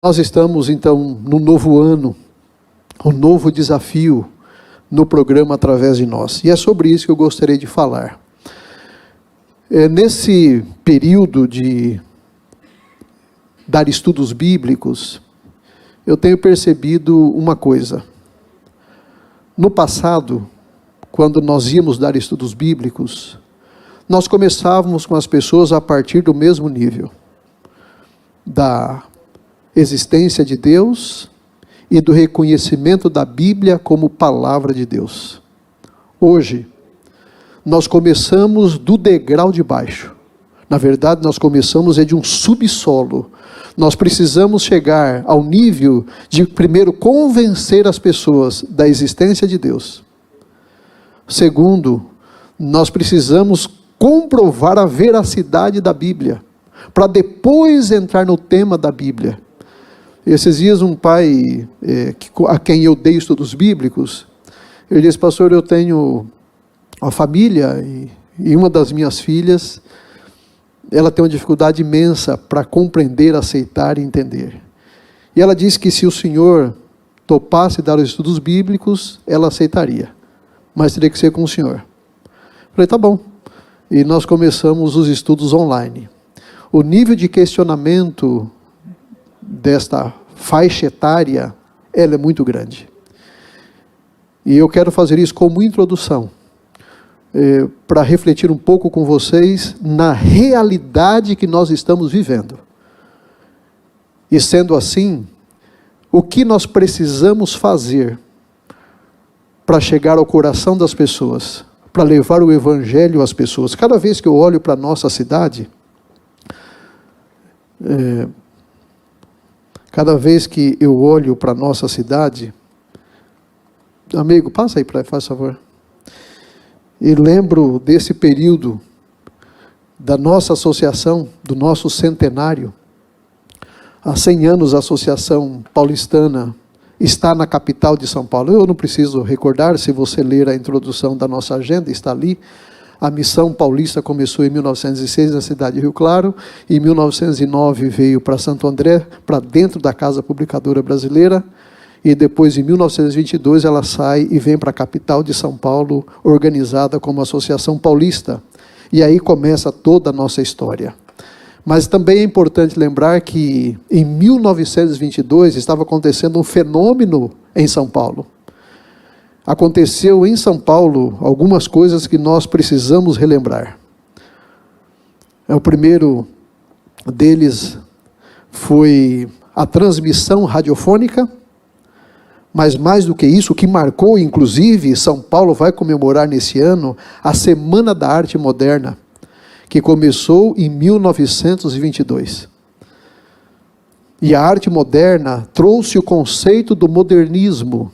Nós estamos, então, no novo ano, um novo desafio no programa Através de Nós. E é sobre isso que eu gostaria de falar. Nesse período de dar estudos bíblicos, eu tenho percebido uma coisa. No passado, quando nós íamos dar estudos bíblicos, nós começávamos com as pessoas a partir do mesmo nível da existência de Deus e do reconhecimento da Bíblia como palavra de Deus. Hoje, nós começamos do degrau de baixo. Na verdade, nós começamos de um subsolo. Nós precisamos chegar ao nível de, primeiro, convencer as pessoas da existência de Deus. Segundo, nós precisamos comprovar a veracidade da Bíblia, para depois entrar no tema da Bíblia. Esses dias um pai, a quem eu dei estudos bíblicos, ele disse: pastor, eu tenho uma família e uma das minhas filhas, ela tem uma dificuldade imensa para compreender, aceitar e entender. E ela disse que se o senhor topasse dar os estudos bíblicos, ela aceitaria, mas teria que ser com o senhor. Eu falei, tá bom. E nós começamos os estudos online. O nível de questionamento desta faixa etária, ela é muito grande. E eu quero fazer isso como introdução, para refletir um pouco com vocês na realidade que nós estamos vivendo. E sendo assim, o que nós precisamos fazer para chegar ao coração das pessoas, para levar o Evangelho às pessoas. Cada vez que eu olho para a nossa cidade, amigo, passa aí, faz favor, e lembro desse período da nossa associação, do nosso centenário. Há 100 anos a Associação Paulistana está na capital de São Paulo. Eu não preciso recordar, se você ler a introdução da nossa agenda, está ali. A missão paulista começou em 1906 na cidade de Rio Claro, e em 1909 veio para Santo André, para dentro da Casa Publicadora Brasileira, e depois em 1922 ela sai e vem para a capital de São Paulo, organizada como Associação Paulista. E aí começa toda a nossa história. Mas também é importante lembrar que em 1922 estava acontecendo um fenômeno em São Paulo. Aconteceu em São Paulo algumas coisas que nós precisamos relembrar. O primeiro deles foi a transmissão radiofônica, mas mais do que isso, o que marcou, inclusive, São Paulo vai comemorar nesse ano a Semana da Arte Moderna, que começou em 1922. E a arte moderna trouxe o conceito do modernismo.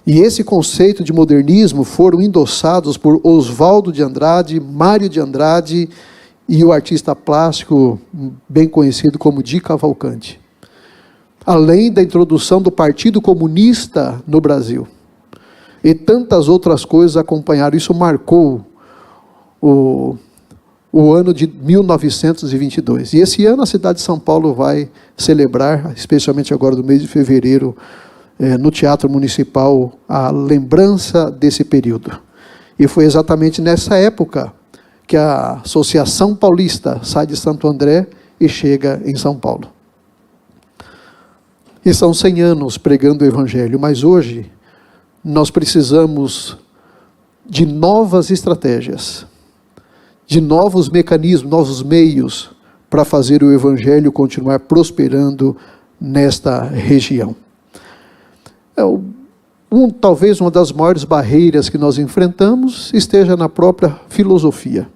E esse conceito de modernismo foram endossados por Oswaldo de Andrade, Mário de Andrade e o artista plástico bem conhecido como Di Cavalcanti. Além da introdução do Partido Comunista no Brasil. E tantas outras coisas acompanharam. Isso marcou o ano de 1922. E esse ano a cidade de São Paulo vai celebrar, especialmente agora no mês de fevereiro, no Teatro Municipal, a lembrança desse período. E foi exatamente nessa época que a Associação Paulista sai de Santo André e chega em São Paulo. E são 100 anos pregando o Evangelho, mas hoje nós precisamos de novas estratégias, de novos mecanismos, novos meios para fazer o Evangelho continuar prosperando nesta região. Talvez uma das maiores barreiras que nós enfrentamos esteja na própria filosofia.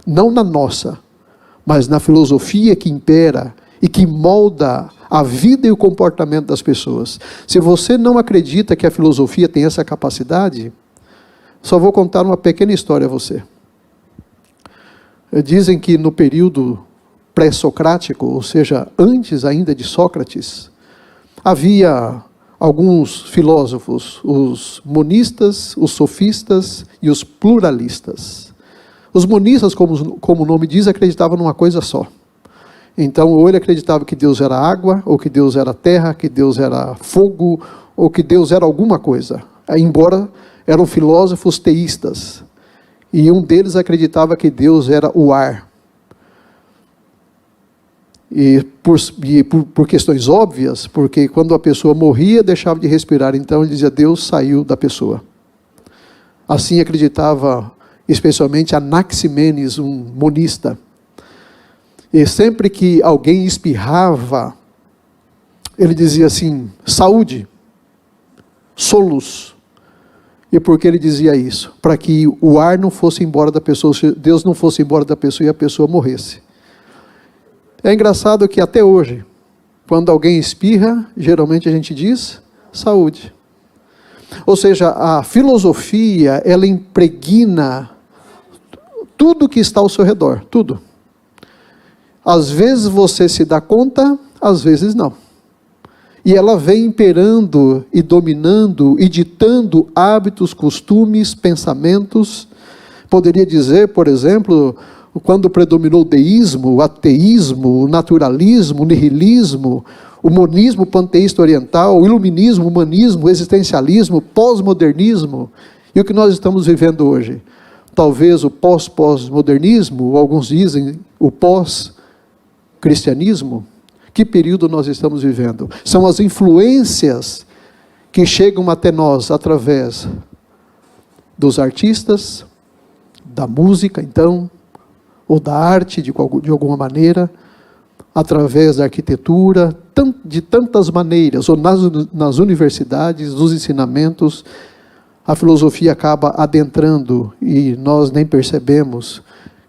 Não na nossa, mas na filosofia que impera e que molda a vida e o comportamento das pessoas. Se você não acredita que a filosofia tem essa capacidade, só vou contar uma pequena história a você. Dizem que no período pré-socrático, ou seja, antes ainda de Sócrates, havia alguns filósofos, os monistas, os sofistas e os pluralistas. Os monistas, como o nome diz, acreditavam numa coisa só. Então, ou ele acreditava que Deus era água, ou que Deus era terra, que Deus era fogo, ou que Deus era alguma coisa. Embora eram filósofos teístas. E um deles acreditava que Deus era o ar. E por questões óbvias, porque quando a pessoa morria, deixava de respirar, então ele dizia, Deus saiu da pessoa. Assim acreditava, especialmente Anaximenes, um monista. E sempre que alguém espirrava, ele dizia assim, saúde, solus. E por que ele dizia isso? Para que o ar não fosse embora da pessoa, Deus não fosse embora da pessoa e a pessoa morresse. É engraçado que até hoje, quando alguém espirra, geralmente a gente diz saúde. Ou seja, a filosofia, ela impregna tudo que está ao seu redor, tudo. Às vezes você se dá conta, às vezes não. E ela vem imperando e dominando e ditando hábitos, costumes, pensamentos. Poderia dizer, por exemplo, quando predominou o deísmo, o ateísmo, o naturalismo, o nihilismo, o monismo panteísta oriental, o iluminismo, o humanismo, o existencialismo, o pós-modernismo, e o que nós estamos vivendo hoje. Talvez o pós-pós-modernismo, alguns dizem o pós-cristianismo. Que período nós estamos vivendo? São as influências que chegam até nós através dos artistas, da música, então, ou da arte, de alguma maneira, através da arquitetura, de tantas maneiras, ou nas universidades, nos ensinamentos, a filosofia acaba adentrando e nós nem percebemos,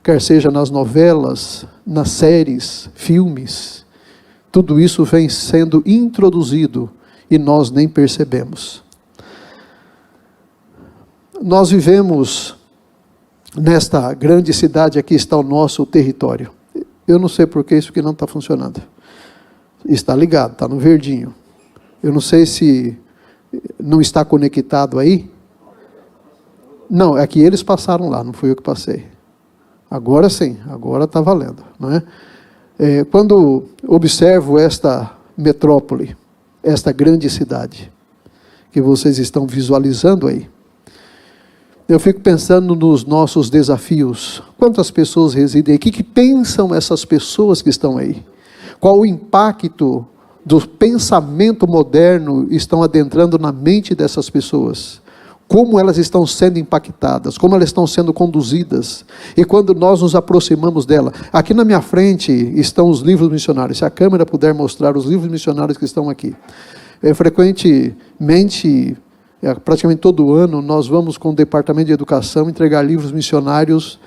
quer seja nas novelas, nas séries, filmes, tudo isso vem sendo introduzido e nós nem percebemos. Nós vivemos nesta grande cidade, aqui está o nosso território. Eu não sei por que isso aqui não está funcionando. Está ligado, está no verdinho. Eu não sei se não está conectado aí. Não, é que eles passaram lá, não fui eu que passei. Agora sim, agora está valendo, não é? Quando observo esta metrópole, esta grande cidade, que vocês estão visualizando aí, eu fico pensando nos nossos desafios. Quantas pessoas residem aqui? O que pensam essas pessoas que estão aí? Qual o impacto do pensamento moderno estão adentrando na mente dessas pessoas? Como elas estão sendo impactadas? Como elas estão sendo conduzidas? E quando nós nos aproximamos dela? Aqui na minha frente estão os livros missionários. Se a câmera puder mostrar os livros missionários que estão aqui. Frequentemente, praticamente todo ano, nós vamos com o Departamento de Educação entregar livros missionários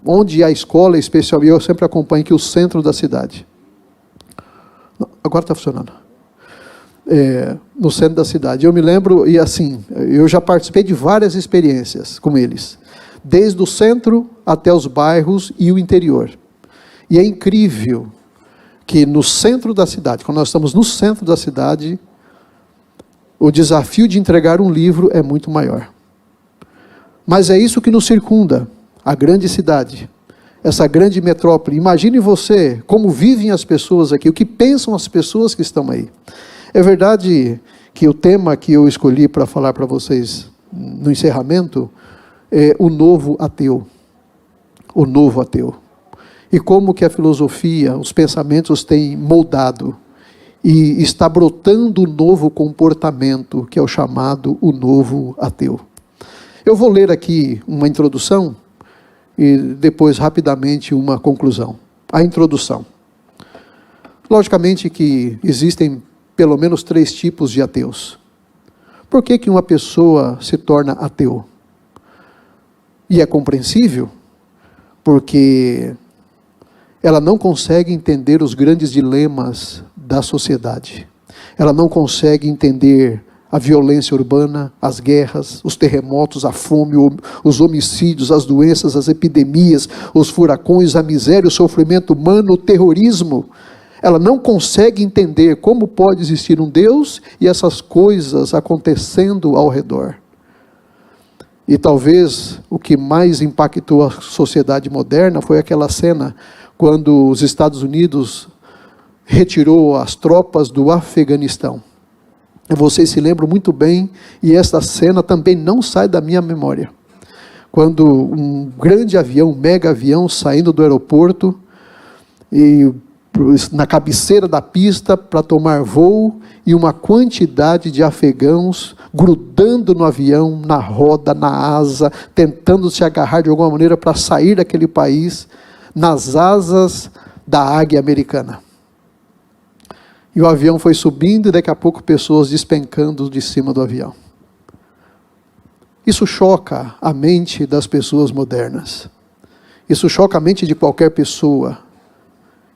onde a escola especial, e eu sempre acompanho aqui o centro da cidade. Agora está funcionando. No centro da cidade. Eu me lembro, e assim, eu já participei de várias experiências com eles, desde o centro até os bairros e o interior. E é incrível que no centro da cidade, quando nós estamos no centro da cidade, o desafio de entregar um livro é muito maior. Mas é isso que nos circunda, a grande cidade, essa grande metrópole. Imagine você, como vivem as pessoas aqui, o que pensam as pessoas que estão aí. É verdade que o tema que eu escolhi para falar para vocês no encerramento é o novo ateu. O novo ateu. E como que a filosofia, os pensamentos têm moldado e está brotando um novo comportamento, que é o chamado o novo ateu. Eu vou ler aqui uma introdução e depois rapidamente uma conclusão. A introdução. Logicamente que existem pelo menos 3 tipos de ateus. Por que que uma pessoa se torna ateu? E é compreensível, porque ela não consegue entender os grandes dilemas da sociedade. Ela não consegue entender a violência urbana, as guerras, os terremotos, a fome, os homicídios, as doenças, as epidemias, os furacões, a miséria, o sofrimento humano, o terrorismo. Ela não consegue entender como pode existir um Deus e essas coisas acontecendo ao redor. E talvez o que mais impactou a sociedade moderna foi aquela cena quando os Estados Unidos retirou as tropas do Afeganistão. Vocês se lembram muito bem, e esta cena também não sai da minha memória. Quando um grande avião, um mega avião, saindo do aeroporto, e na cabeceira da pista para tomar voo, e uma quantidade de afegãos grudando no avião, na roda, na asa, tentando se agarrar de alguma maneira para sair daquele país, nas asas da águia americana. E o avião foi subindo e daqui a pouco pessoas despencando de cima do avião. Isso choca a mente das pessoas modernas. Isso choca a mente de qualquer pessoa.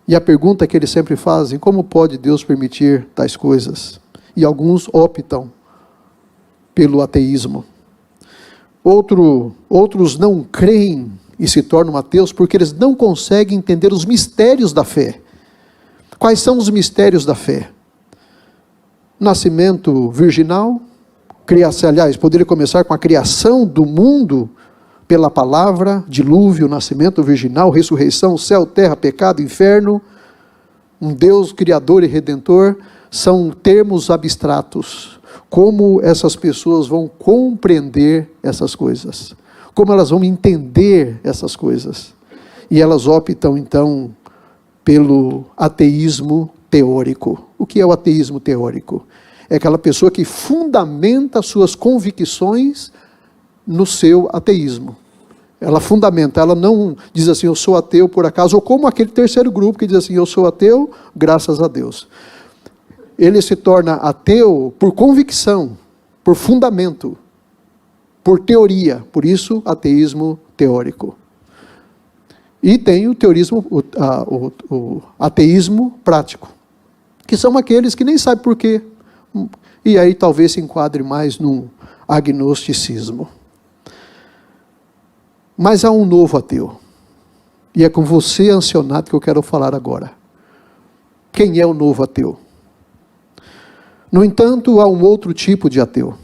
E a pergunta que eles sempre fazem: como pode Deus permitir tais coisas? E alguns optam pelo ateísmo. Outros não creem e se tornam ateus porque eles não conseguem entender os mistérios da fé. Quais são os mistérios da fé? Nascimento virginal, criação, aliás, poderia começar com a criação do mundo pela palavra, dilúvio, nascimento virginal, ressurreição, céu, terra, pecado, inferno, um Deus criador e redentor, são termos abstratos. Como essas pessoas vão compreender essas coisas? Como elas vão entender essas coisas? E elas optam, então, pelo ateísmo teórico. O que é o ateísmo teórico? É aquela pessoa que fundamenta suas convicções no seu ateísmo. Ela fundamenta, ela não diz assim: eu sou ateu por acaso, ou como aquele terceiro grupo que diz assim: eu sou ateu graças a Deus. Ele se torna ateu por convicção, por fundamento, por teoria. Por isso, ateísmo teórico. E tem o ateísmo prático, que são aqueles que nem sabem por quê. E aí talvez se enquadre mais num agnosticismo. Mas há um novo ateu. E é com você, Ancionato, que eu quero falar agora. Quem é o novo ateu? No entanto, há um outro tipo de ateu,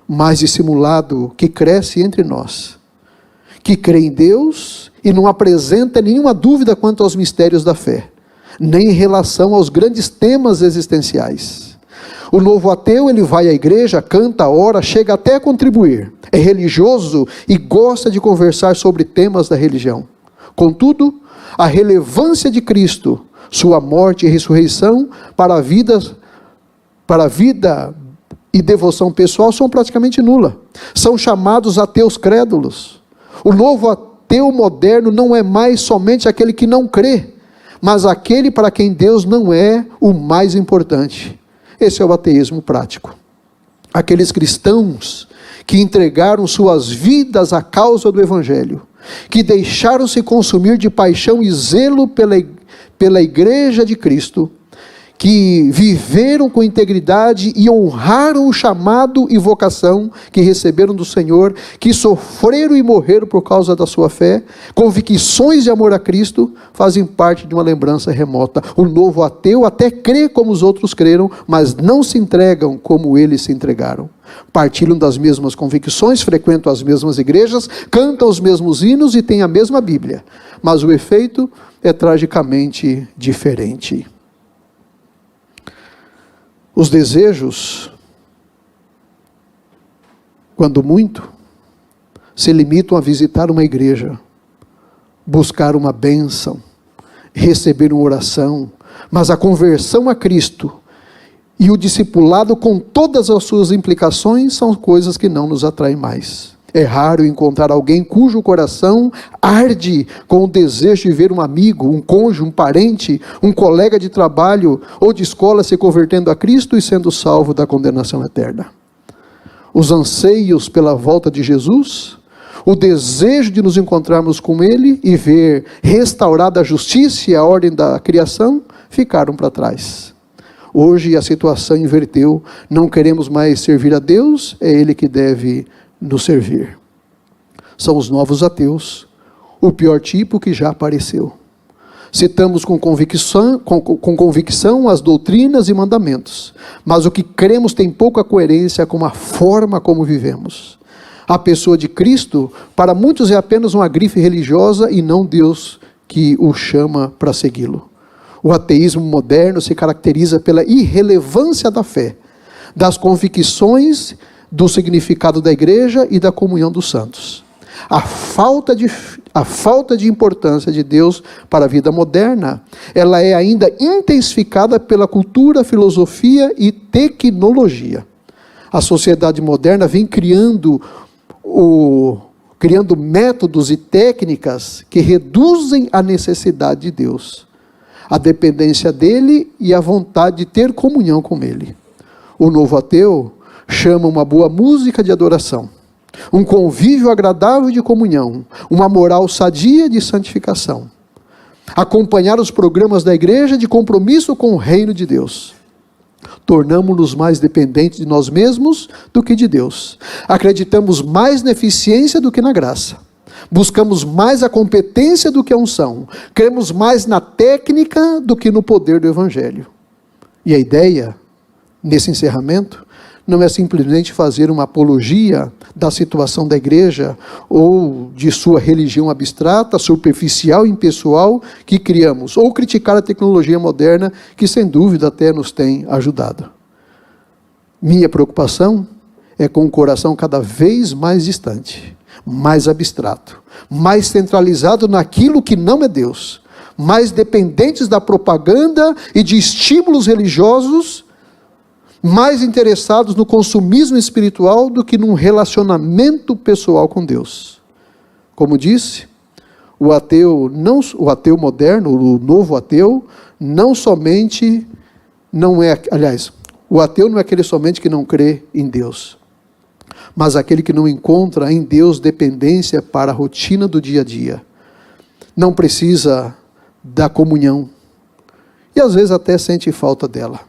mais dissimulado, que cresce entre nós, que crê em Deus e não apresenta nenhuma dúvida quanto aos mistérios da fé, nem em relação aos grandes temas existenciais. O novo ateu, ele vai à igreja, canta, ora, chega até a contribuir, é religioso e gosta de conversar sobre temas da religião. Contudo, a relevância de Cristo, sua morte e ressurreição para a vida e devoção pessoal são praticamente nula. São chamados ateus crédulos. O novo ateu moderno não é mais somente aquele que não crê, mas aquele para quem Deus não é o mais importante. Esse é o ateísmo prático. Aqueles cristãos que entregaram suas vidas à causa do Evangelho, que deixaram-se consumir de paixão e zelo pela igreja de Cristo, que viveram com integridade e honraram o chamado e vocação que receberam do Senhor, que sofreram e morreram por causa da sua fé, convicções de amor a Cristo, fazem parte de uma lembrança remota. O novo ateu até crê como os outros creram, mas não se entregam como eles se entregaram. Partilham das mesmas convicções, frequentam as mesmas igrejas, cantam os mesmos hinos e têm a mesma Bíblia, mas o efeito é tragicamente diferente. Os desejos, quando muito, se limitam a visitar uma igreja, buscar uma bênção, receber uma oração, mas a conversão a Cristo e o discipulado com todas as suas implicações são coisas que não nos atraem mais. É raro encontrar alguém cujo coração arde com o desejo de ver um amigo, um cônjuge, um parente, um colega de trabalho ou de escola se convertendo a Cristo e sendo salvo da condenação eterna. Os anseios pela volta de Jesus, o desejo de nos encontrarmos com Ele e ver restaurada a justiça e a ordem da criação, ficaram para trás. Hoje a situação inverteu, não queremos mais servir a Deus, é Ele que deve nos servir. São os novos ateus, o pior tipo que já apareceu. Citamos com convicção as doutrinas e mandamentos, mas o que cremos tem pouca coerência com a forma como vivemos. A pessoa de Cristo, para muitos é apenas uma grife religiosa e não Deus que o chama para segui-lo. O ateísmo moderno se caracteriza pela irrelevância da fé, das convicções, do significado da igreja e da comunhão dos santos. A falta de importância de Deus para a vida moderna, ela é ainda intensificada pela cultura, filosofia e tecnologia. A sociedade moderna vem criando métodos e técnicas que reduzem a necessidade de Deus, a dependência dele e a vontade de ter comunhão com ele. O novo ateu chama uma boa música de adoração, um convívio agradável de comunhão, uma moral sadia de santificação, acompanhar os programas da igreja de compromisso com o reino de Deus. Tornamo-nos mais dependentes de nós mesmos do que de Deus. Acreditamos mais na eficiência do que na graça. Buscamos mais a competência do que a unção. Cremos mais na técnica do que no poder do Evangelho. E a ideia, nesse encerramento, não é simplesmente fazer uma apologia da situação da igreja ou de sua religião abstrata, superficial e impessoal que criamos, ou criticar a tecnologia moderna que sem dúvida até nos tem ajudado. Minha preocupação é com o coração cada vez mais distante, mais abstrato, mais centralizado naquilo que não é Deus, mais dependentes da propaganda e de estímulos religiosos, mais interessados no consumismo espiritual do que num relacionamento pessoal com Deus. Como disse, o ateu moderno, o novo ateu, o ateu não é aquele somente que não crê em Deus, mas aquele que não encontra em Deus dependência para a rotina do dia a dia. Não precisa da comunhão, e às vezes até sente falta dela.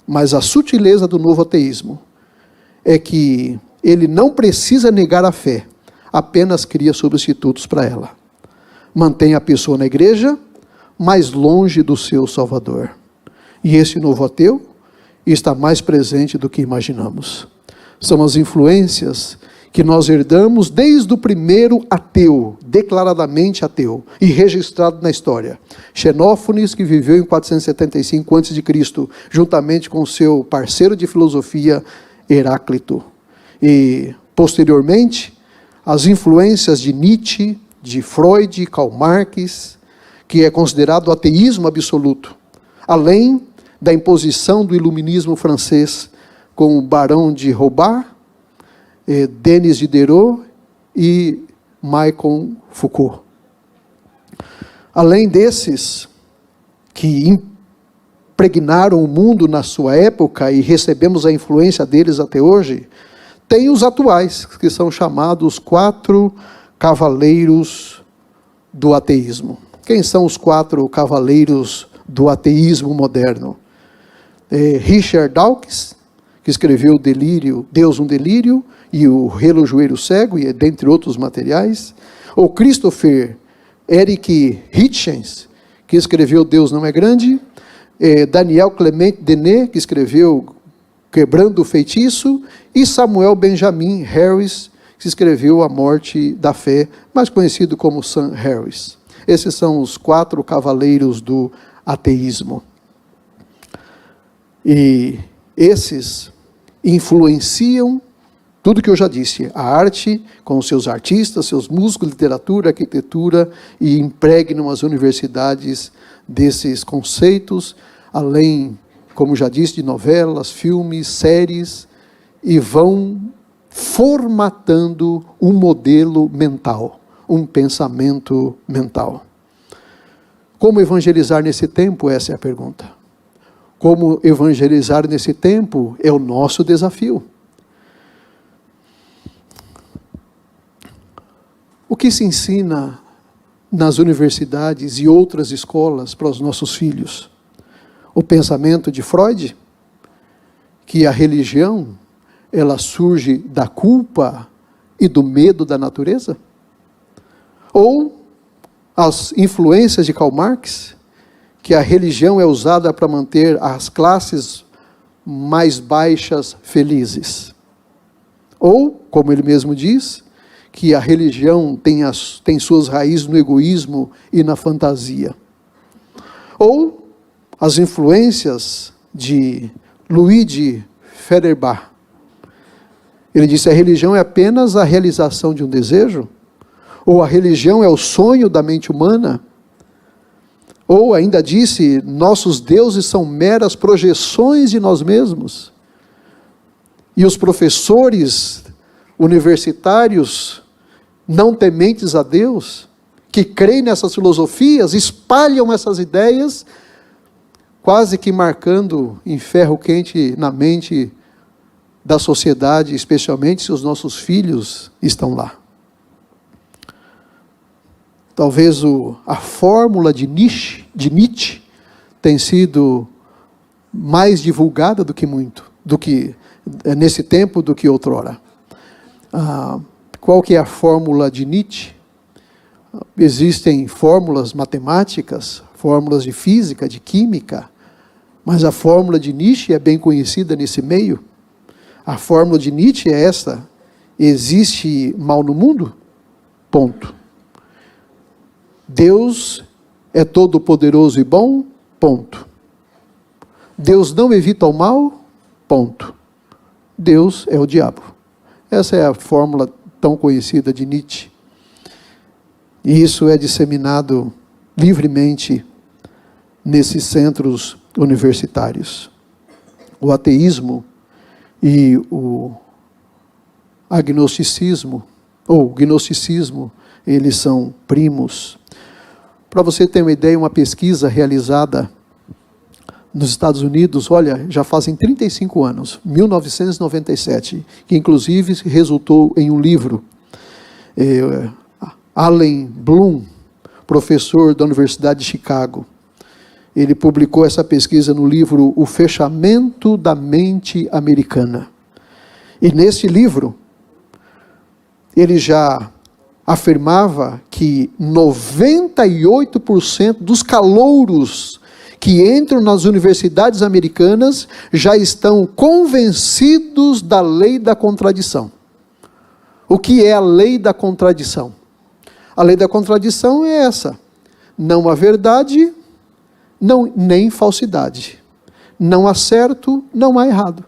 Mas a sutileza do novo ateísmo é que ele não precisa negar a fé, apenas cria substitutos para ela. Mantém a pessoa na igreja, mais longe do seu Salvador. E esse novo ateu está mais presente do que imaginamos. São as influências que nós herdamos desde o primeiro ateu, declaradamente ateu, e registrado na história. Xenófanes, que viveu em 475 a.C., juntamente com seu parceiro de filosofia, Heráclito. E, posteriormente, as influências de Nietzsche, de Freud, Karl Marx, que é considerado o ateísmo absoluto, além da imposição do iluminismo francês, com o Barão de Rothbard, Denis Diderot e Michel Foucault. Além desses, que impregnaram o mundo na sua época e recebemos a influência deles até hoje, tem os atuais, que são chamados 4 cavaleiros do ateísmo. Quem são os 4 cavaleiros do ateísmo moderno? Richard Dawkins, que escreveu Deus um Delírio, e o Relojoeiro Cego, e dentre outros materiais. Ou Christopher Eric Hitchens, que escreveu Deus Não é Grande. Daniel Clement Denet, que escreveu Quebrando o Feitiço. E Samuel Benjamin Harris, que escreveu A Morte da Fé, mais conhecido como Sam Harris. Esses são os 4 cavaleiros do ateísmo. E esses influenciam tudo que eu já disse, a arte, com os seus artistas, seus músicos, literatura, arquitetura, e impregnam as universidades desses conceitos, além, como já disse, de novelas, filmes, séries, e vão formatando um modelo mental, um pensamento mental. Como evangelizar nesse tempo? Essa é a pergunta. Como evangelizar nesse tempo é o nosso desafio. O que se ensina nas universidades e outras escolas para os nossos filhos? O pensamento de Freud, que a religião, ela surge da culpa e do medo da natureza? Ou as influências de Karl Marx, que a religião é usada para manter as classes mais baixas felizes? Ou, como ele mesmo diz, que a religião tem suas raízes no egoísmo e na fantasia. Ou as influências de Luigi Feuerbach. Ele disse: a religião é apenas a realização de um desejo? Ou a religião é o sonho da mente humana? Ou ainda disse: nossos deuses são meras projeções de nós mesmos. E os professores universitários, não tementes a Deus, que creem nessas filosofias, espalham essas ideias, quase que marcando em ferro quente na mente da sociedade, especialmente se os nossos filhos estão lá. Talvez a fórmula de Nietzsche tenha sido mais divulgada do que nesse tempo do que outrora. Qual que é a fórmula de Nietzsche? Existem fórmulas matemáticas, fórmulas de física, de química, mas a fórmula de Nietzsche é bem conhecida nesse meio. A fórmula de Nietzsche é esta: existe mal no mundo? Ponto. Deus é todo poderoso e bom? Ponto. Deus não evita o mal? Ponto. Deus é o diabo. Essa é a fórmula tão conhecida de Nietzsche. E isso é disseminado livremente nesses centros universitários. O ateísmo e o agnosticismo, ou gnosticismo, eles são primos. Para você ter uma ideia, uma pesquisa realizada nos Estados Unidos, olha, já fazem 35 anos, 1997, que inclusive resultou em um livro. Allen Bloom, professor da Universidade de Chicago, ele publicou essa pesquisa no livro O Fechamento da Mente Americana. E nesse livro, ele já afirmava que 98% dos calouros que entram nas universidades americanas já estão convencidos da lei da contradição. O que é a lei da contradição? A lei da contradição é essa: não há verdade, nem falsidade. Não há certo, não há errado.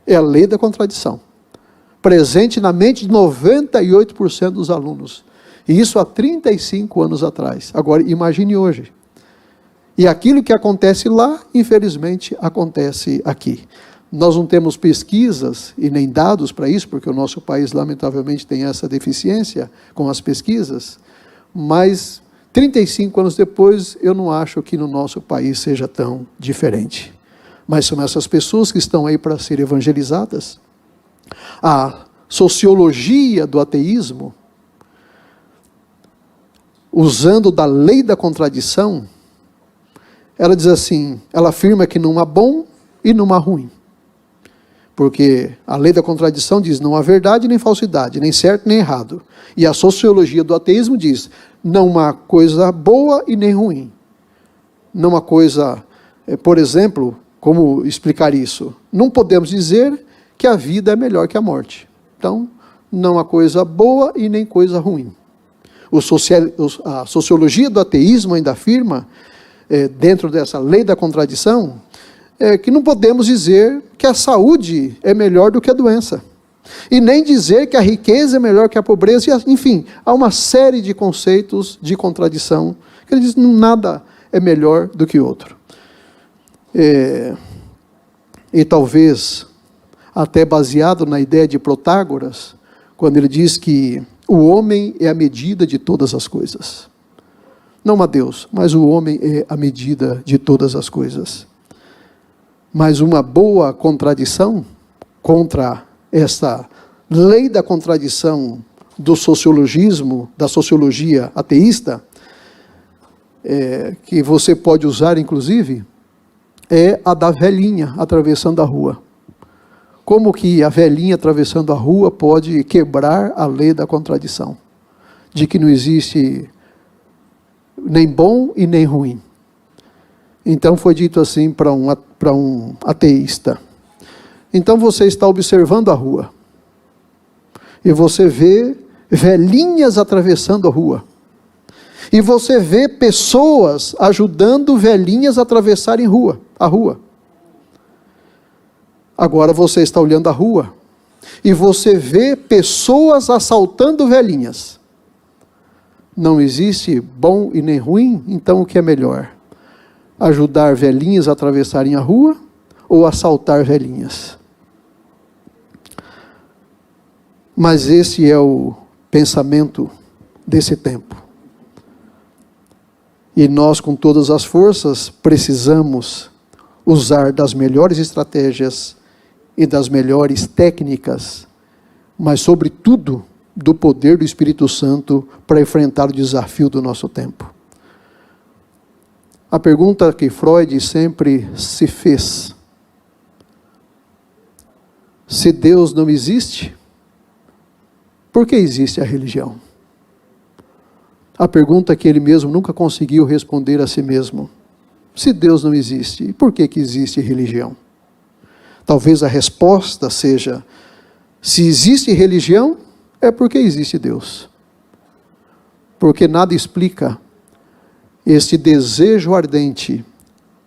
É a lei da contradição, presente na mente de 98% dos alunos. E isso há 35 anos atrás. Agora, imagine hoje. E aquilo que acontece lá, infelizmente, acontece aqui. Nós não temos pesquisas e nem dados para isso, porque o nosso país, lamentavelmente, tem essa deficiência com as pesquisas, mas 35 anos depois, eu não acho que no nosso país seja tão diferente. Mas são essas pessoas que estão aí para ser evangelizadas. A sociologia do ateísmo, usando da lei da contradição, ela diz assim, ela afirma que não há bom e não há ruim. Porque a lei da contradição diz, não há verdade nem falsidade, nem certo nem errado. E a sociologia do ateísmo diz, não há coisa boa e nem ruim. Não há coisa, por exemplo, como explicar isso? Não podemos dizer que a vida é melhor que a morte. Então, não há coisa boa e nem coisa ruim. A sociologia do ateísmo ainda afirma, dentro dessa lei da contradição, que não podemos dizer que a saúde é melhor do que a doença. E nem dizer que a riqueza é melhor que a pobreza. Enfim, há uma série de conceitos de contradição, que ele diz que nada é melhor do que outro. E talvez, até baseado na ideia de Protágoras, quando ele diz que o homem é a medida de todas as coisas. Não há Deus, mas o homem é a medida de todas as coisas. Mas uma boa contradição contra essa lei da contradição do sociologismo, da sociologia ateísta, que você pode usar inclusive, é a da velhinha atravessando a rua. Como que a velhinha atravessando a rua pode quebrar a lei da contradição? De que não existe nem bom e nem ruim. Então foi dito assim para um ateísta. Então você está observando a rua. E você vê velhinhas atravessando a rua. E você vê pessoas ajudando velhinhas a atravessarem a rua. Agora você está olhando a rua e você vê pessoas assaltando velhinhas. Não existe bom e nem ruim, então o que é melhor? Ajudar velhinhas a atravessarem a rua ou assaltar velhinhas? Mas esse é o pensamento desse tempo. E nós, com todas as forças, precisamos usar das melhores estratégias e das melhores técnicas, mas, sobretudo, do poder do Espírito Santo para enfrentar o desafio do nosso tempo. A pergunta que Freud sempre se fez: se Deus não existe, por que existe a religião? A pergunta que ele mesmo nunca conseguiu responder a si mesmo: se Deus não existe, por que existe religião? Talvez a resposta seja: se existe religião, é porque existe Deus. Porque nada explica este desejo ardente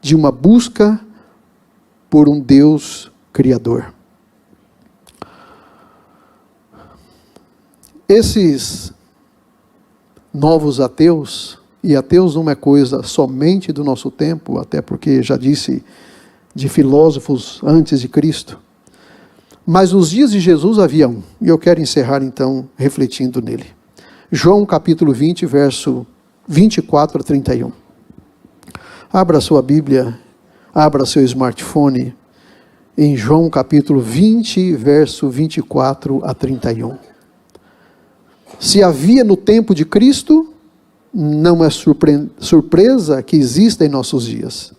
de uma busca por um Deus criador. Esses novos ateus, e ateus não é coisa somente do nosso tempo, até porque já disse de filósofos antes de Cristo, mas nos dias de Jesus havia um, e eu quero encerrar então refletindo nele. João capítulo 20, verso 24 a 31. Abra sua Bíblia, abra seu smartphone, em João capítulo 20, verso 24 a 31. Se havia no tempo de Cristo, não é surpresa que exista em nossos dias.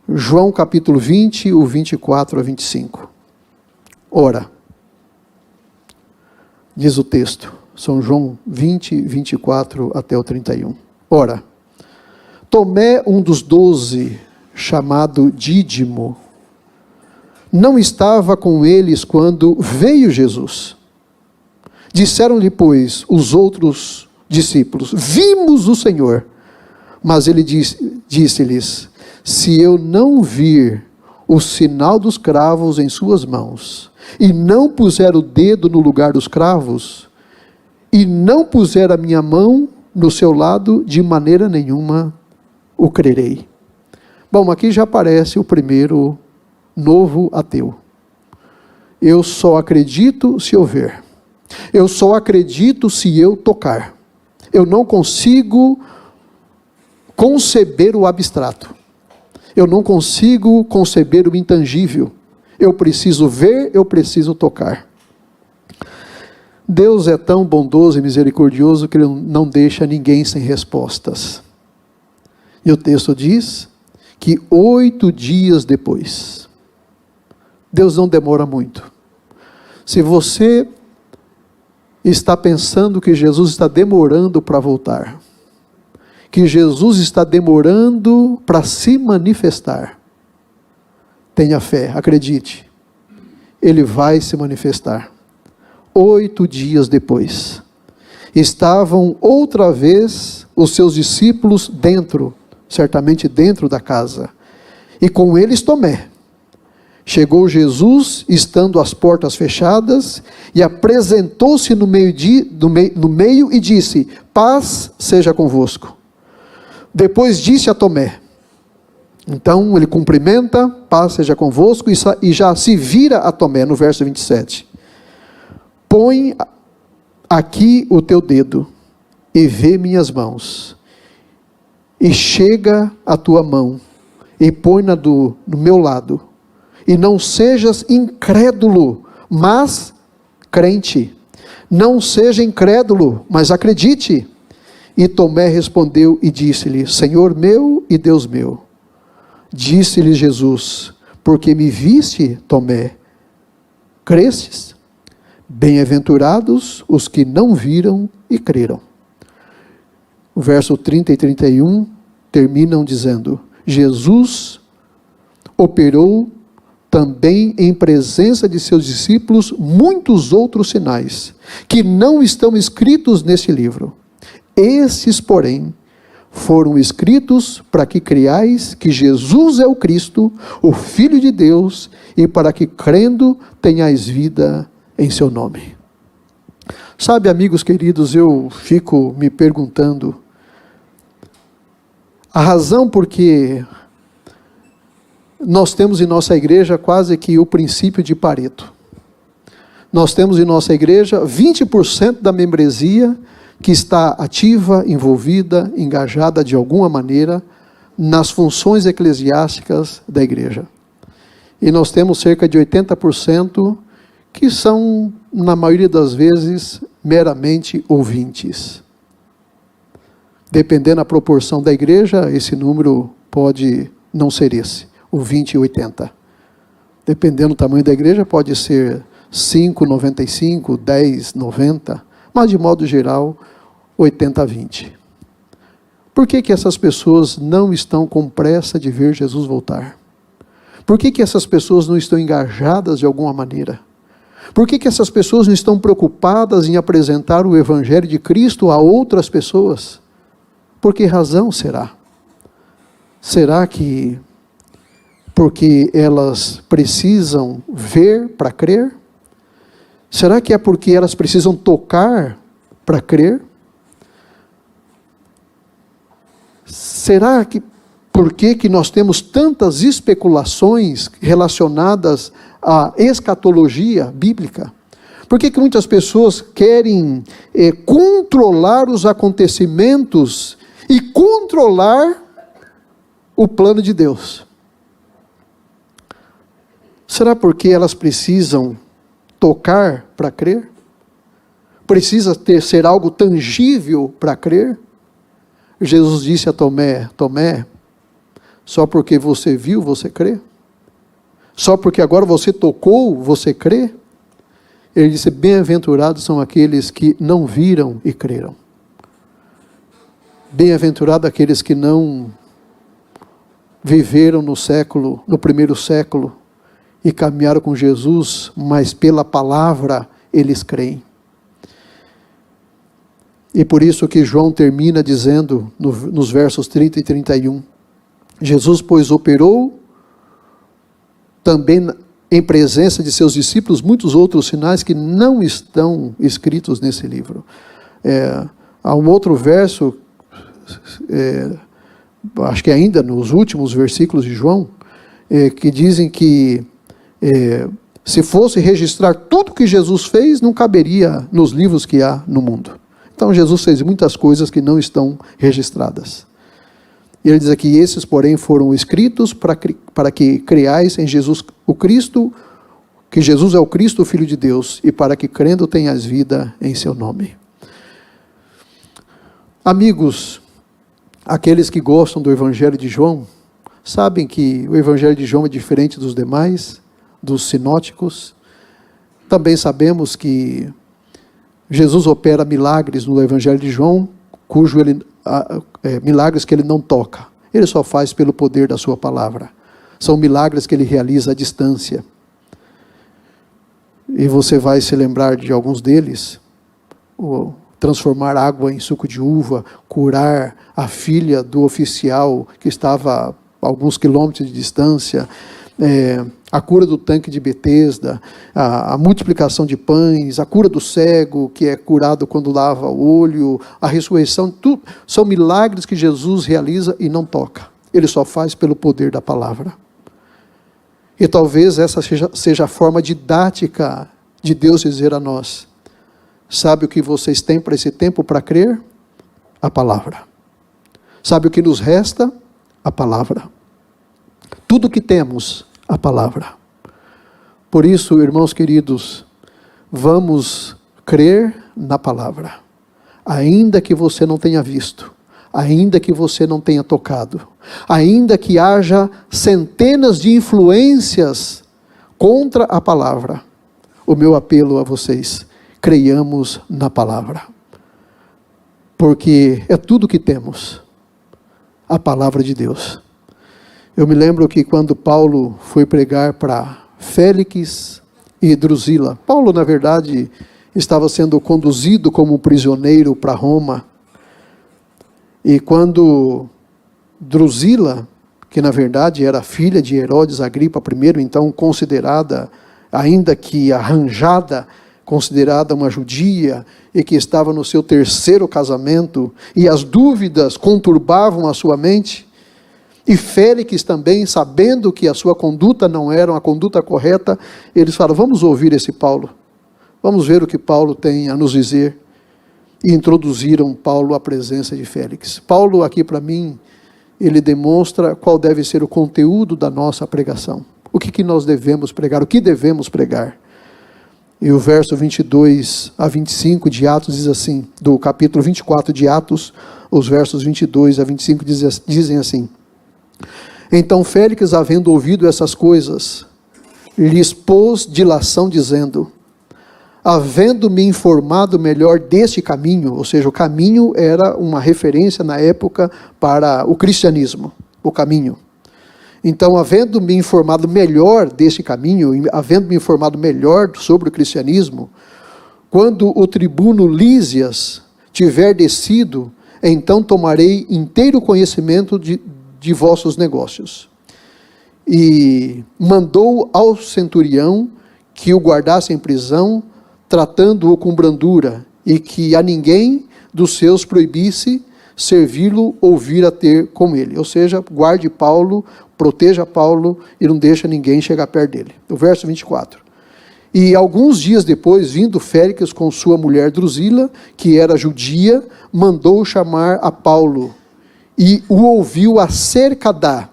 João capítulo 20, o 24 a 25. Ora, diz o texto, São João 20, 24 até o 31. Ora, Tomé, um dos 12, chamado Dídimo, não estava com eles quando veio Jesus. Disseram-lhe, pois, os outros discípulos: vimos o Senhor. Mas ele disse-lhes: se eu não vir o sinal dos cravos em suas mãos, e não puser o dedo no lugar dos cravos, e não puser a minha mão no seu lado, de maneira nenhuma o crerei. Bom, aqui já aparece o primeiro novo ateu. Eu só acredito se eu ver. Eu só acredito se eu tocar. Eu não consigo conceber o abstrato. Eu não consigo conceber o intangível. Eu preciso ver, eu preciso tocar. Deus é tão bondoso e misericordioso que Ele não deixa ninguém sem respostas. E o texto diz que 8 dias depois, Deus não demora muito. Se você está pensando que Jesus está demorando para voltar, que Jesus está demorando para se manifestar, tenha fé, acredite, Ele vai se manifestar. 8 dias depois, estavam outra vez os seus discípulos dentro, certamente dentro da casa, e com eles Tomé. Chegou Jesus, estando as portas fechadas, e apresentou-se no meio e disse: paz seja convosco. Depois disse a Tomé, então ele cumprimenta, paz seja convosco, e já se vira a Tomé, no verso 27. Põe aqui o teu dedo, e vê minhas mãos, e chega a tua mão, e põe-na no meu lado, e não sejas incrédulo, mas crente. Não seja incrédulo, mas acredite. E Tomé respondeu e disse-lhe: Senhor meu e Deus meu. Disse-lhe Jesus: porque me viste, Tomé, crestes? Bem-aventurados os que não viram e creram. O verso 30 e 31 terminam dizendo: Jesus operou também em presença de seus discípulos muitos outros sinais, que não estão escritos neste livro. Esses, porém, foram escritos para que creiais que Jesus é o Cristo, o Filho de Deus, e para que, crendo, tenhais vida em seu nome. Sabe, amigos queridos, eu fico me perguntando, a razão porque nós temos em nossa igreja quase que o princípio de Pareto. Nós temos em nossa igreja 20% da membresia que está ativa, envolvida, engajada de alguma maneira nas funções eclesiásticas da igreja. E nós temos cerca de 80% que são, na maioria das vezes, meramente ouvintes. Dependendo da proporção da igreja, esse número pode não ser esse, o 20 e 80. Dependendo do tamanho da igreja, pode ser 5, 95, 10, 90, mas de modo geral, 80 a 20. Por que essas pessoas não estão com pressa de ver Jesus voltar? Por que essas pessoas não estão engajadas de alguma maneira? Por que essas pessoas não estão preocupadas em apresentar o Evangelho de Cristo a outras pessoas? Por que razão será? Será que porque elas precisam ver para crer? Será que é porque elas precisam tocar para crer? Será que por que nós temos tantas especulações relacionadas à escatologia bíblica? Por que muitas pessoas querem controlar os acontecimentos e controlar o plano de Deus? Será porque elas precisam tocar para crer? Precisa ser algo tangível para crer? Jesus disse a Tomé: Tomé, só porque você viu, você crê? Só porque agora você tocou, você crê? Ele disse: bem-aventurados são aqueles que não viram e creram. Bem-aventurados aqueles que não viveram no primeiro século e caminharam com Jesus, mas pela palavra eles creem. E por isso que João termina dizendo, nos versos 30 e 31, Jesus, pois, operou também em presença de seus discípulos muitos outros sinais que não estão escritos nesse livro. Há um outro verso, acho que ainda nos últimos versículos de João, que dizem que se fosse registrar tudo que Jesus fez, não caberia nos livros que há no mundo. Então Jesus fez muitas coisas que não estão registradas. E ele diz aqui: esses, porém, foram escritos para que creiais em Jesus o Cristo, que Jesus é o Cristo, o Filho de Deus, e para que, crendo, tenhas vida em seu nome. Amigos, aqueles que gostam do Evangelho de João, sabem que o Evangelho de João é diferente dos demais, dos sinóticos. Também sabemos que Jesus opera milagres no Evangelho de João, milagres que ele não toca. Ele só faz pelo poder da sua palavra. São milagres que ele realiza à distância. E você vai se lembrar de alguns deles. Transformar água em suco de uva, curar a filha do oficial que estava a alguns quilômetros de distância, a cura do tanque de Betesda, a multiplicação de pães, a cura do cego, que é curado quando lava o olho, a ressurreição, tudo são milagres que Jesus realiza e não toca. Ele só faz pelo poder da palavra. E talvez essa seja a forma didática de Deus dizer a nós: sabe o que vocês têm para esse tempo para crer? A palavra. Sabe o que nos resta? A palavra. Tudo que temos, a palavra. Por isso, irmãos queridos, vamos crer na palavra. Ainda que você não tenha visto, ainda que você não tenha tocado, ainda que haja centenas de influências contra a palavra, o meu apelo a vocês: creiamos na palavra. Porque é tudo que temos, a palavra de Deus. Eu me lembro que quando Paulo foi pregar para Félix e Drusila. Paulo, na verdade, estava sendo conduzido como prisioneiro para Roma. E quando Drusila, que na verdade era filha de Herodes Agripa I, então considerada, ainda que arranjada, considerada uma judia, e que estava no seu terceiro casamento, e as dúvidas conturbavam a sua mente, e Félix também, sabendo que a sua conduta não era uma conduta correta, eles falaram, vamos ouvir esse Paulo, vamos ver o que Paulo tem a nos dizer, e introduziram Paulo à presença de Félix. Paulo, aqui para mim, ele demonstra qual deve ser o conteúdo da nossa pregação, o que nós devemos pregar, o que devemos pregar. E o verso 22 a 25 de Atos diz assim, do capítulo 24 de Atos, os versos 22 a 25 dizem assim: Então Félix, havendo ouvido essas coisas, lhes pôs dilação, dizendo, havendo-me informado melhor deste caminho, ou seja, o caminho era uma referência na época para o cristianismo, o caminho. Então, havendo-me informado melhor deste caminho, havendo-me informado melhor sobre o cristianismo, quando o tribuno Lísias tiver descido, então tomarei inteiro conhecimento de vossos negócios. E mandou ao centurião que o guardasse em prisão, tratando-o com brandura, e que a ninguém dos seus proibisse servi-lo ou vir a ter com ele. Ou seja, guarde Paulo, proteja Paulo e não deixa ninguém chegar perto dele. O verso 24. E alguns dias depois, vindo Félix com sua mulher Drusila, que era judia, mandou chamar a Paulo e o ouviu acerca da...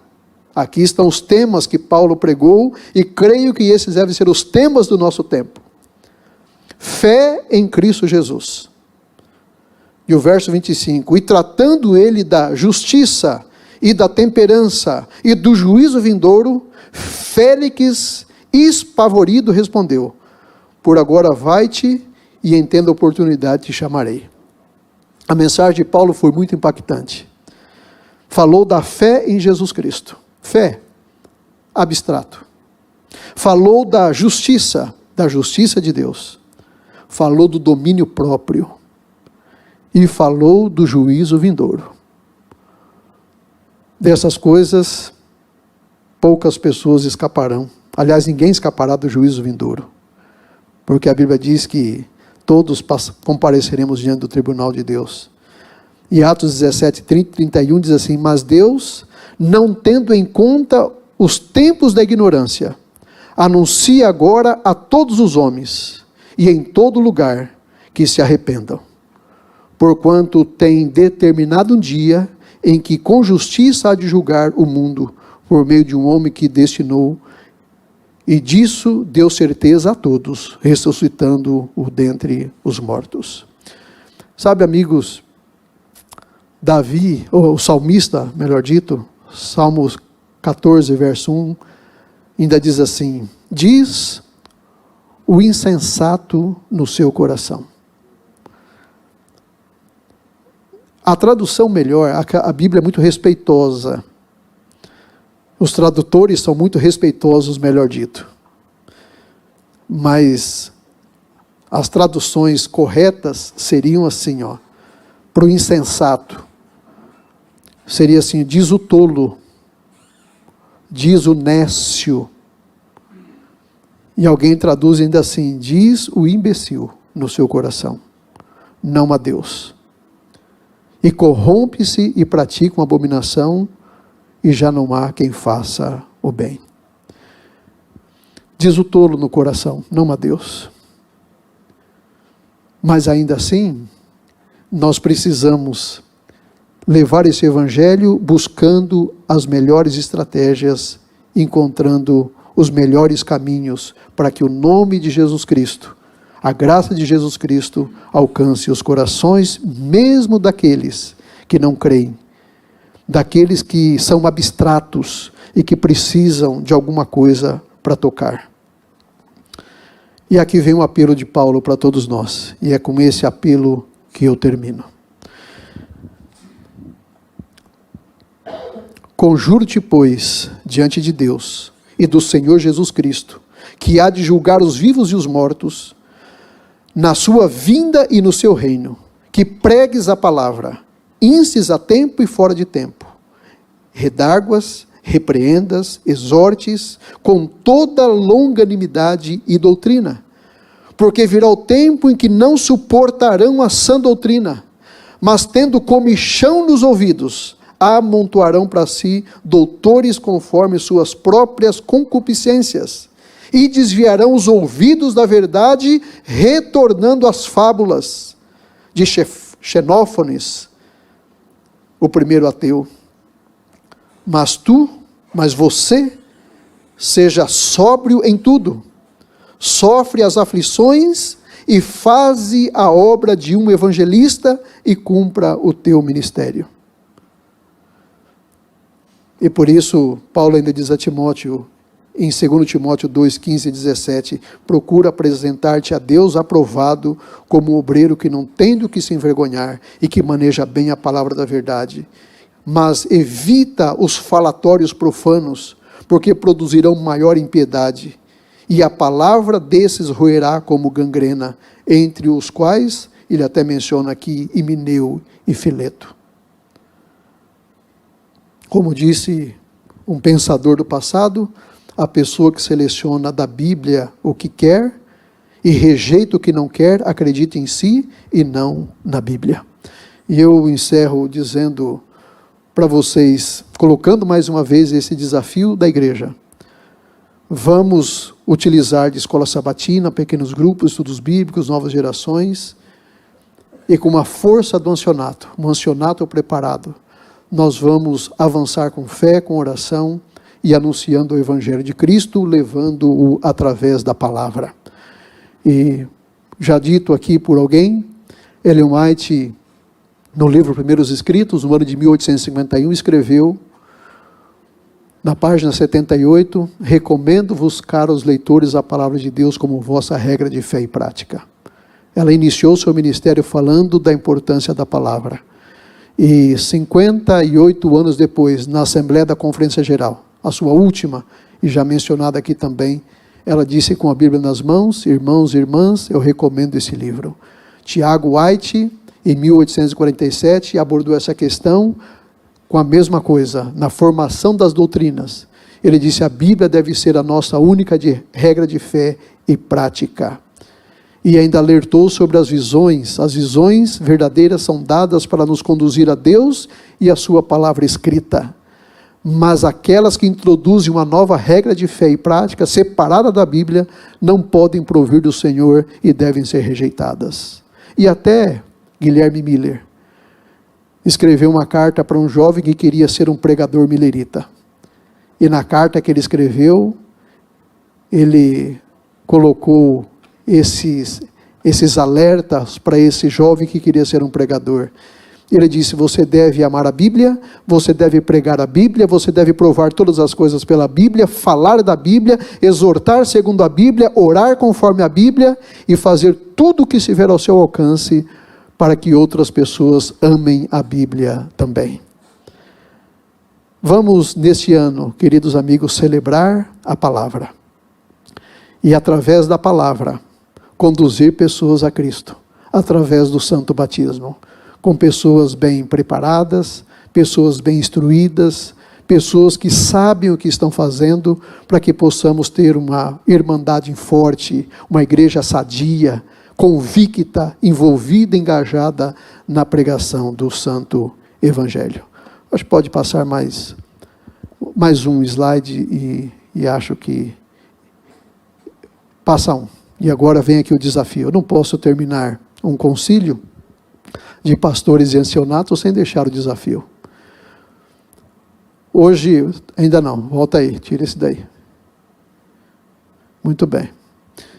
Aqui estão os temas que Paulo pregou e creio que esses devem ser os temas do nosso tempo. Fé em Cristo Jesus. E o verso 25, e tratando ele da justiça e da temperança e do juízo vindouro, Félix, espavorido, respondeu, por agora vai-te e em tendo oportunidade te chamarei. A mensagem de Paulo foi muito impactante. Falou da fé em Jesus Cristo. Fé, abstrato. Falou da justiça de Deus. Falou do domínio próprio. E falou do juízo vindouro. Dessas coisas, poucas pessoas escaparão. Aliás, ninguém escapará do juízo vindouro. Porque a Bíblia diz que todos compareceremos diante do tribunal de Deus. E Atos 17, 30 e 31 diz assim, mas Deus, não tendo em conta os tempos da ignorância, anuncia agora a todos os homens, e em todo lugar, que se arrependam. Porquanto tem determinado um dia em que com justiça há de julgar o mundo, por meio de um homem que destinou, e disso deu certeza a todos, ressuscitando-o dentre os mortos. Sabe, amigos, Davi, ou o salmista, melhor dito, Salmos 14, verso 1, ainda diz assim, diz o insensato no seu coração. A tradução melhor, a Bíblia é muito respeitosa. Os tradutores são muito respeitosos, melhor dito. Mas as traduções corretas seriam assim, para o insensato. Seria assim, diz o tolo, diz o nécio. E alguém traduz ainda assim, diz o imbecil no seu coração, não a Deus. E corrompe-se e pratica uma abominação, e já não há quem faça o bem. Diz o tolo no coração, não a Deus. Mas ainda assim, nós precisamos levar esse evangelho buscando as melhores estratégias, encontrando os melhores caminhos para que o nome de Jesus Cristo, a graça de Jesus Cristo, alcance os corações, mesmo daqueles que não creem, daqueles que são abstratos e que precisam de alguma coisa para tocar. E aqui vem um apelo de Paulo para todos nós, e é com esse apelo que eu termino. Conjuro-te, pois, diante de Deus e do Senhor Jesus Cristo, que há de julgar os vivos e os mortos, na sua vinda e no seu reino, que pregues a palavra, instes a tempo e fora de tempo, redarguas, repreendas, exortes, com toda longanimidade e doutrina, porque virá o tempo em que não suportarão a sã doutrina, mas tendo comichão nos ouvidos, amontoarão para si doutores conforme suas próprias concupiscências, e desviarão os ouvidos da verdade, retornando às fábulas de Xenófanes, o primeiro ateu. Mas você, seja sóbrio em tudo, sofre as aflições e faze a obra de um evangelista e cumpra o teu ministério. E por isso, Paulo ainda diz a Timóteo, em 2 Timóteo 2, 15 e 17, procura apresentar-te a Deus aprovado, como um obreiro que não tem do que se envergonhar e que maneja bem a palavra da verdade. Mas evita os falatórios profanos, porque produzirão maior impiedade, e a palavra desses roerá como gangrena, entre os quais, ele até menciona aqui, Himeneu e Fileto. Como disse um pensador do passado, a pessoa que seleciona da Bíblia o que quer e rejeita o que não quer, acredita em si e não na Bíblia. E eu encerro dizendo para vocês, colocando mais uma vez esse desafio da igreja. Vamos utilizar de escola sabatina, pequenos grupos, estudos bíblicos, novas gerações, e com uma força do ancionato, um ancionato preparado, nós vamos avançar com fé, com oração, e anunciando o Evangelho de Cristo, levando-o através da palavra. E, já dito aqui por alguém, Ellen White, no livro Primeiros Escritos, no ano de 1851, escreveu, na página 78, recomendo-vos, caros leitores, a palavra de Deus como vossa regra de fé e prática. Ela iniciou seu ministério falando da importância da palavra. E 58 anos depois, na Assembleia da Conferência Geral, a sua última, e já mencionada aqui também, ela disse com a Bíblia nas mãos, irmãos e irmãs, eu recomendo esse livro. Tiago White, em 1847, abordou essa questão com a mesma coisa, na formação das doutrinas. Ele disse, a Bíblia deve ser a nossa única regra de fé e prática. E ainda alertou sobre as visões verdadeiras são dadas para nos conduzir a Deus e a sua palavra escrita. Mas aquelas que introduzem uma nova regra de fé e prática, separada da Bíblia, não podem provir do Senhor e devem ser rejeitadas. E até Guilherme Miller escreveu uma carta para um jovem que queria ser um pregador millerita. E na carta que ele escreveu, ele colocou esses alertas para esse jovem que queria ser um pregador. Ele disse, você deve amar a Bíblia, você deve pregar a Bíblia, você deve provar todas as coisas pela Bíblia, falar da Bíblia, exortar segundo a Bíblia, orar conforme a Bíblia e fazer tudo o que estiver ao seu alcance para que outras pessoas amem a Bíblia também. Vamos, neste ano, queridos amigos, celebrar a palavra. E através da palavra, conduzir pessoas a Cristo, através do santo batismo. Com pessoas bem preparadas, pessoas bem instruídas, pessoas que sabem o que estão fazendo, para que possamos ter uma irmandade forte, uma igreja sadia, convicta, envolvida, engajada na pregação do Santo Evangelho. Acho que pode passar mais um slide e acho que passa um. E agora vem aqui o desafio. Eu não posso terminar um concílio de pastores e ancianatos sem deixar o desafio. Hoje, ainda não, volta aí, tira esse daí. Muito bem.